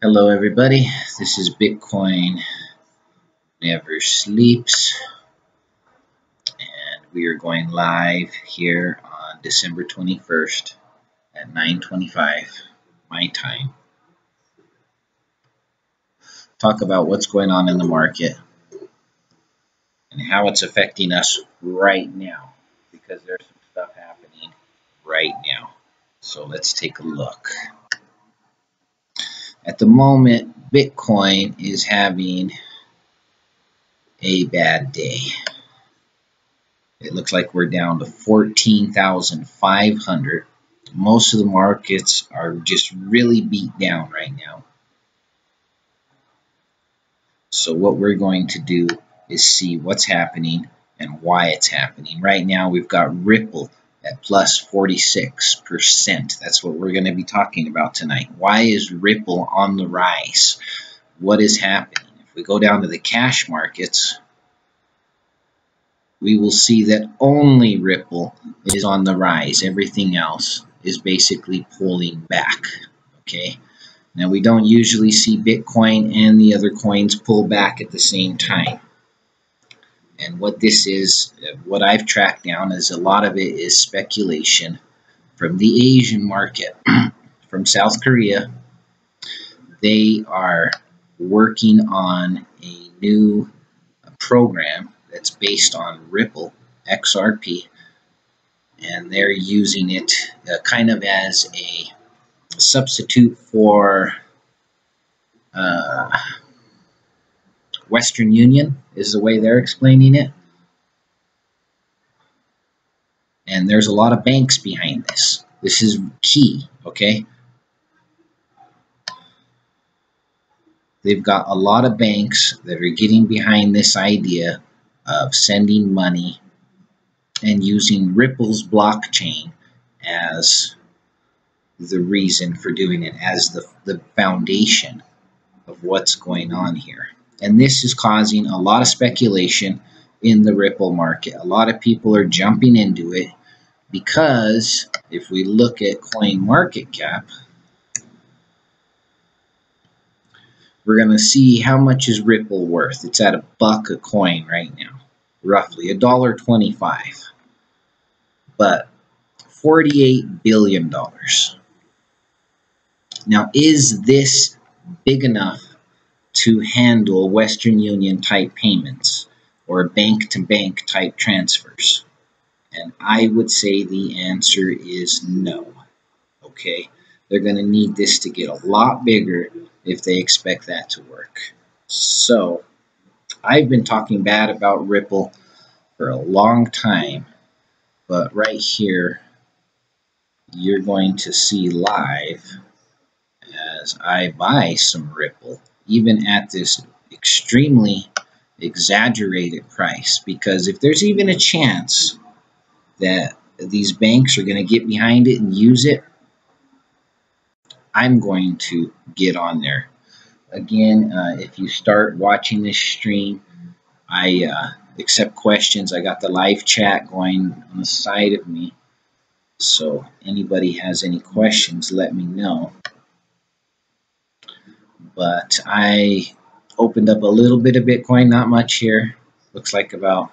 Hello everybody, this is Bitcoin Never Sleeps, and we are going live here on December 21st at 9:25 my time. Talk about what's going on in the market and how it's affecting us right now, because there's some stuff happening right now. So let's take a look. At the moment, Bitcoin is having a bad day. It looks like we're down to 14,500. Most of the markets are just really beat down right now. So what we're going to do is see what's happening and why it's happening. Right now we've got Ripple at plus 46%. That's what we're going to be talking about tonight. Why is Ripple on the rise? What is happening? If we go down to the cash markets, we will see that only Ripple is on the rise. Everything else is basically pulling back. Okay. Now we don't usually see Bitcoin and the other coins pull back at the same time. And what this is, what I've tracked down, is a lot of it is speculation from the Asian market, from South Korea. They are working on a new program that's based on Ripple XRP, and they're using it kind of as a substitute for Western Union, is the way they're explaining it. And there's a lot of banks behind this. This is key, okay? They've got a lot of banks that are getting behind this idea of sending money and using Ripple's blockchain as the reason for doing it, as the foundation of what's going on here. And this is causing a lot of speculation in the Ripple market. A lot of people are jumping into it because if we look at CoinMarketCap, we're going to see how much is Ripple worth. It's at $1 a coin right now, roughly $1.25, but $48 billion. Now, is this big enough to handle Western Union type payments or bank-to-bank type transfers? And I would say the answer is no. Okay, they're going to need this to get a lot bigger if they expect that to work. So I've been talking bad about Ripple for a long time, but right here you're going to see live as I buy some Ripple, even at this extremely exaggerated price, because if there's even a chance that these banks are going to get behind it and use it, I'm going to get on there. Again, if you start watching this stream, I accept questions. I got the live chat going on the side of me, so anybody has any questions, let me know. But I opened up a little bit of Bitcoin, not much here. Looks like about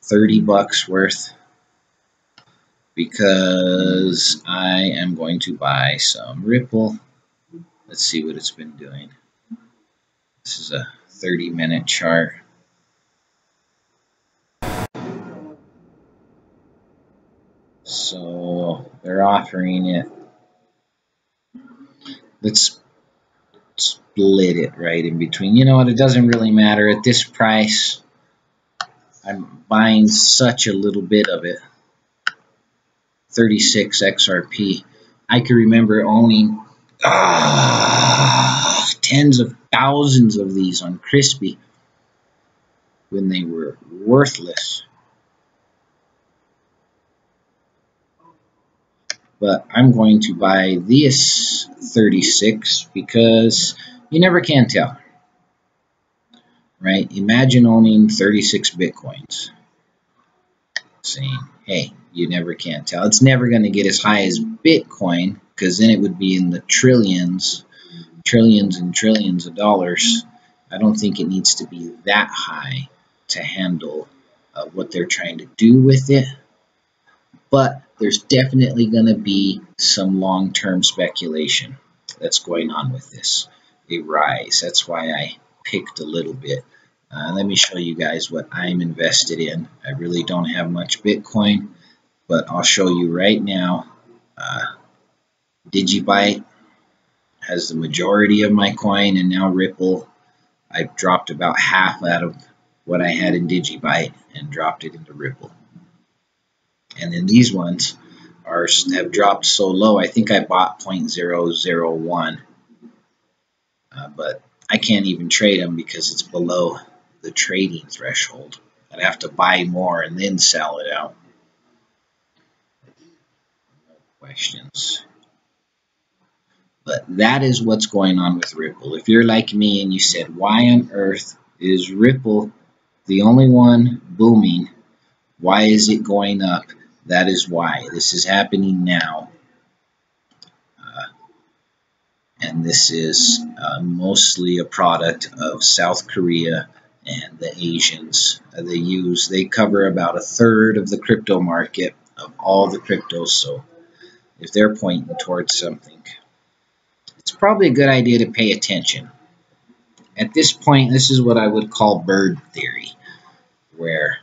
30 bucks worth, because I am going to buy some Ripple. Let's see what it's been doing. This is a 30-minute chart. So they're offering it. Let's split it right in between. You know what? It doesn't really matter at this price. I'm buying such a little bit of it. 36 XRP. I can remember owning tens of thousands of these on Crispy when they were worthless. But I'm going to buy this 36 because you never can tell, right? Imagine owning 36 Bitcoins, saying, hey, you never can tell. It's never going to get as high as Bitcoin, because then it would be in the trillions trillions and trillions of dollars. I don't think it needs to be that high to handle what they're trying to do with it. But there's definitely going to be some long-term speculation that's going on with this, a rise. That's why I picked a little bit. Let me show you guys what I'm invested in. I really don't have much Bitcoin, but I'll show you right now. Digibyte has the majority of my coin, and now Ripple. I've dropped about half out of what I had in Digibyte and dropped it into Ripple. And then these ones have dropped so low. I think I bought 0.001, but I can't even trade them because it's below the trading threshold. I'd have to buy more and then sell it out. No questions. But that is what's going on with Ripple. If you're like me and you said, why on earth is Ripple the only one booming? Why is it going up? That is why. This is happening now. And this is mostly a product of South Korea and the Asians. They cover about 1/3 of the crypto market of all the cryptos. So if they're pointing towards something, it's probably a good idea to pay attention. At this point, this is what I would call bird theory, where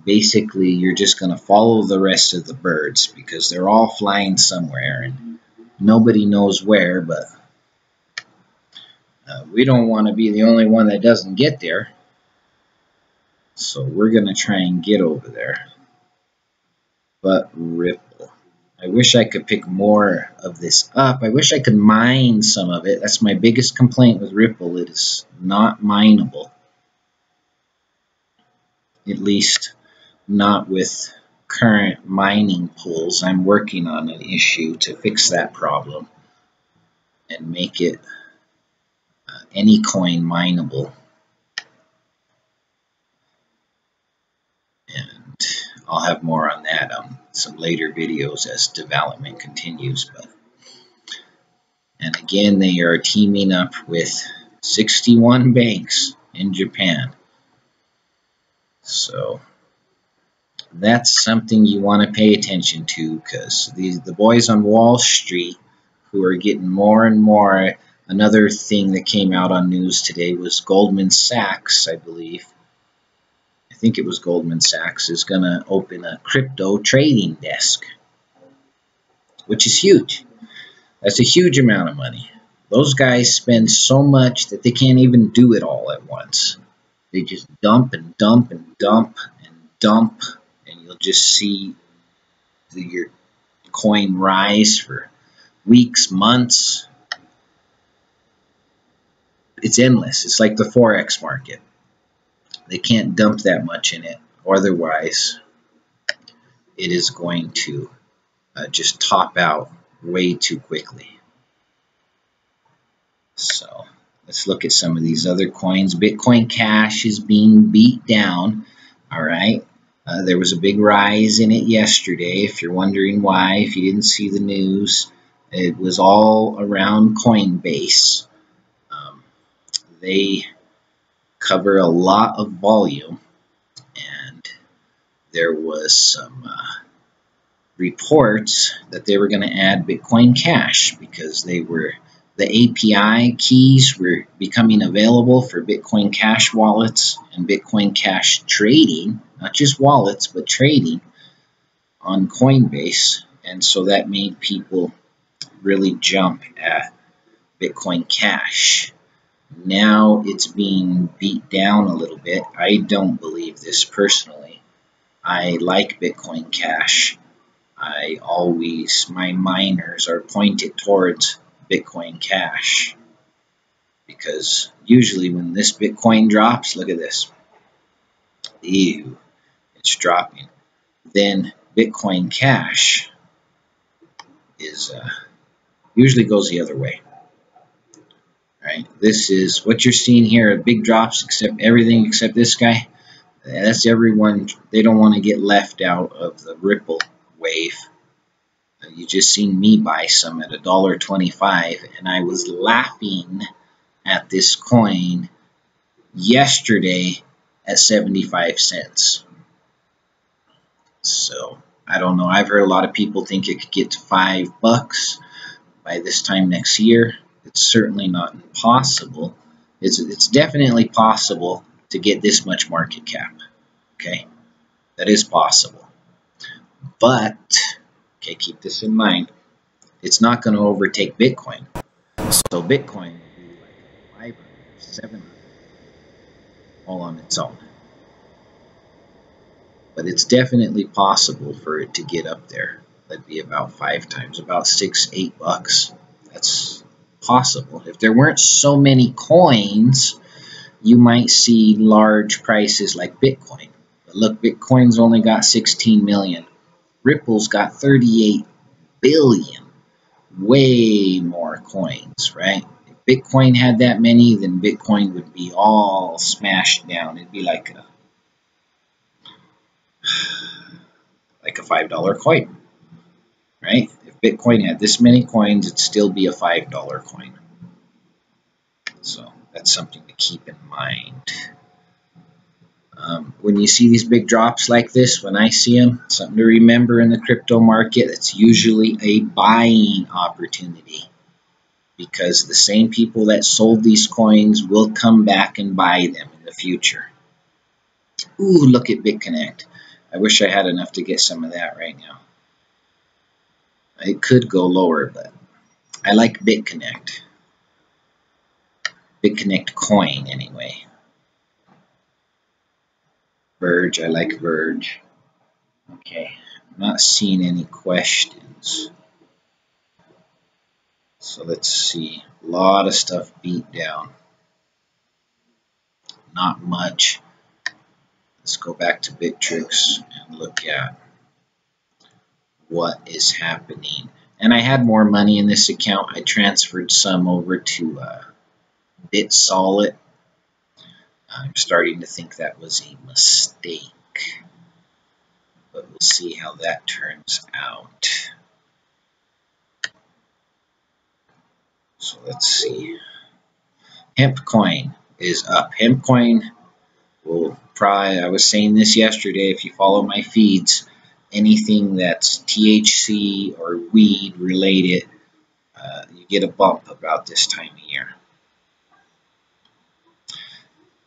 basically you're just going to follow the rest of the birds because they're all flying somewhere and nobody knows where, but we don't want to be the only one that doesn't get there. So we're going to try and get over there. But Ripple. I wish I could pick more of this up. I wish I could mine some of it. That's my biggest complaint with Ripple. It is not mineable. At least not with current mining pools. I'm working on an issue to fix that problem and make it any coin mineable. And I'll have more on that on some later videos as development continues. And again, they are teaming up with 61 banks in Japan. So that's something you want to pay attention to, because the boys on Wall Street who are getting more and more. Another thing that came out on news today was Goldman Sachs, I believe. I think it was Goldman Sachs is going to open a crypto trading desk, which is huge. That's a huge amount of money. Those guys spend so much that they can't even do it all at once. They just dump and dump and dump and dump, and you'll just see your coin rise for weeks, months. It's endless. It's like the Forex market. They can't dump that much in it, otherwise it is going to just top out way too quickly. So let's look at some of these other coins. Bitcoin Cash is being beat down. All right. There was a big rise in it yesterday. If you're wondering why, if you didn't see the news, it was all around Coinbase. They cover a lot of volume, and there was some reports that they were going to add Bitcoin Cash because the API keys were becoming available for Bitcoin Cash wallets and Bitcoin Cash trading, not just wallets, but trading on Coinbase. And so that made people really jump at Bitcoin Cash. Now it's being beat down a little bit. I don't believe this personally. I like Bitcoin Cash. My miners are pointed towards Bitcoin Cash, because usually when this Bitcoin drops, look at this. Ew, it's dropping. Then Bitcoin Cash is usually goes the other way. Right? This is what you're seeing here, big drops except everything except this guy. That's everyone. They don't want to get left out of the Ripple wave. You just seen me buy some at $1.25, and I was laughing at this coin yesterday at 75 cents. So I don't know. I've heard a lot of people think it could get to $5 by this time next year. It's certainly not impossible. It's definitely possible to get this much market cap. Okay, that is possible. But okay, keep this in mind. It's not going to overtake Bitcoin. So Bitcoin will be like 500, 700 all on its own. But it's definitely possible for it to get up there. That'd be about 5 times, about $6, $8. That's possible. If there weren't so many coins, you might see large prices like Bitcoin. But look, Bitcoin's only got 16 million. Ripple's got 38 billion. Way more coins, right? If Bitcoin had that many, then Bitcoin would be all smashed down. It'd be like a $5 coin, right? If Bitcoin had this many coins, it'd still be a $5 coin. So that's something to keep in mind. When you see these big drops like this, when I see them, something to remember in the crypto market, it's usually a buying opportunity, because the same people that sold these coins will come back and buy them in the future. Ooh, look at BitConnect. I wish I had enough to get some of that right now. It could go lower, but I like BitConnect. BitConnect coin, anyway. Verge, I like Verge. Okay, I'm not seeing any questions. So let's see. A lot of stuff beat down. Not much. Let's go back to Bittrex and look at what is happening. And I had more money in this account. I transferred some over to BitSolid. I'm starting to think that was a mistake, but we'll see how that turns out. So let's see. Hemp coin is up. Hemp coin will probably, I was saying this yesterday, if you follow my feeds, anything that's THC or weed related, you get a bump about this time of year.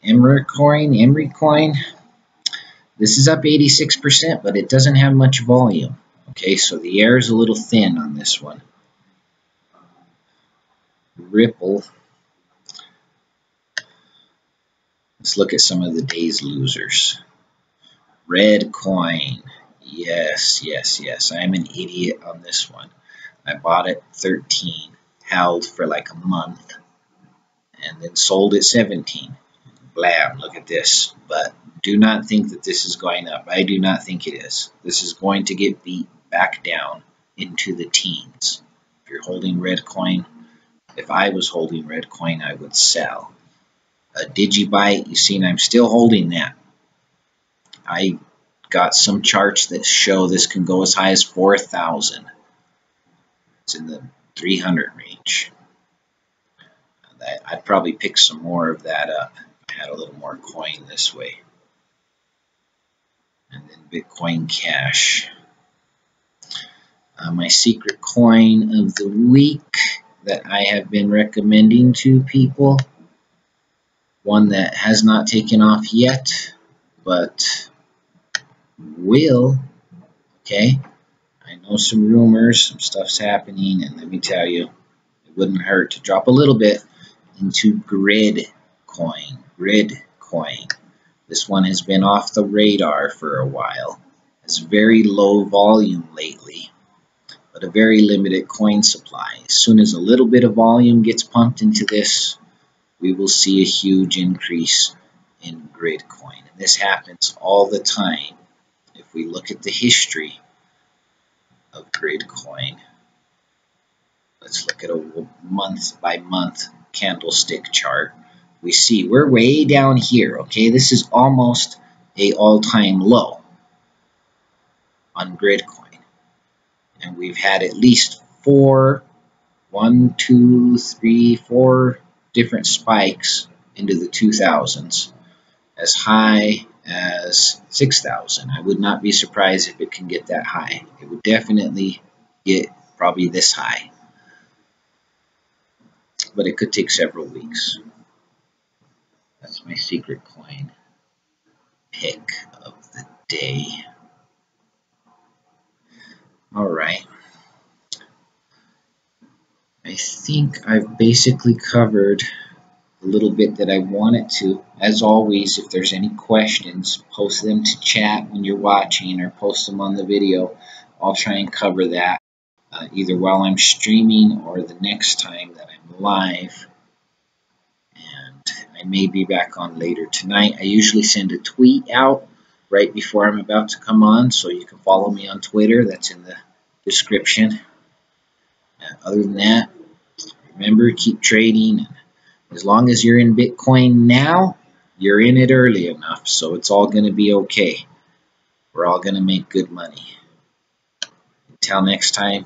Emery coin, this is up 86%, but it doesn't have much volume. Okay, so the air is a little thin on this one. Ripple. Let's look at some of the day's losers. Red coin. Yes, yes, yes. I'm an idiot on this one. I bought it 13, held for like a month, and then sold it 17. Blam, look at this. But do not think that this is going up. I do not think it is. This is going to get beat back down into the teens. If you're holding red coin, if I was holding red coin, I would sell. A DigiByte, you've seen I'm still holding that. I got some charts that show this can go as high as 4,000. It's in the 300 range. I'd probably pick some more of that up if I had a little more coin this way. And then Bitcoin Cash. My secret coin of the week that I have been recommending to people. One that has not taken off yet, but will. Okay, I know some rumors, some stuff's happening, and let me tell you, it wouldn't hurt to drop a little bit into Grid coin. Grid coin. This one has been off the radar for a while. It's very low volume lately, but a very limited coin supply. As soon as a little bit of volume gets pumped into this, we will see a huge increase in Grid coin. And this happens all the time. If we look at the history of Grid coin, let's look at a month by month candlestick chart. We see we're way down here. Okay, this is almost a all-time low on Grid coin, And we've had at least four different spikes into the 2000s, as high as 6,000. I would not be surprised if it can get that high. It would definitely get probably this high, but it could take several weeks. That's my secret coin pick of the day. All right. I think I've basically covered a little bit that I wanted to. As always, if there's any questions, post them to chat when you're watching or post them on the video. I'll try and cover that either while I'm streaming or the next time that I'm live. And I may be back on later tonight. I usually send a tweet out right before I'm about to come on, so you can follow me on Twitter. That's in the description. Other than that, remember, keep trading. As long as you're in Bitcoin now, you're in it early enough, so it's all going to be okay. We're all going to make good money. Until next time,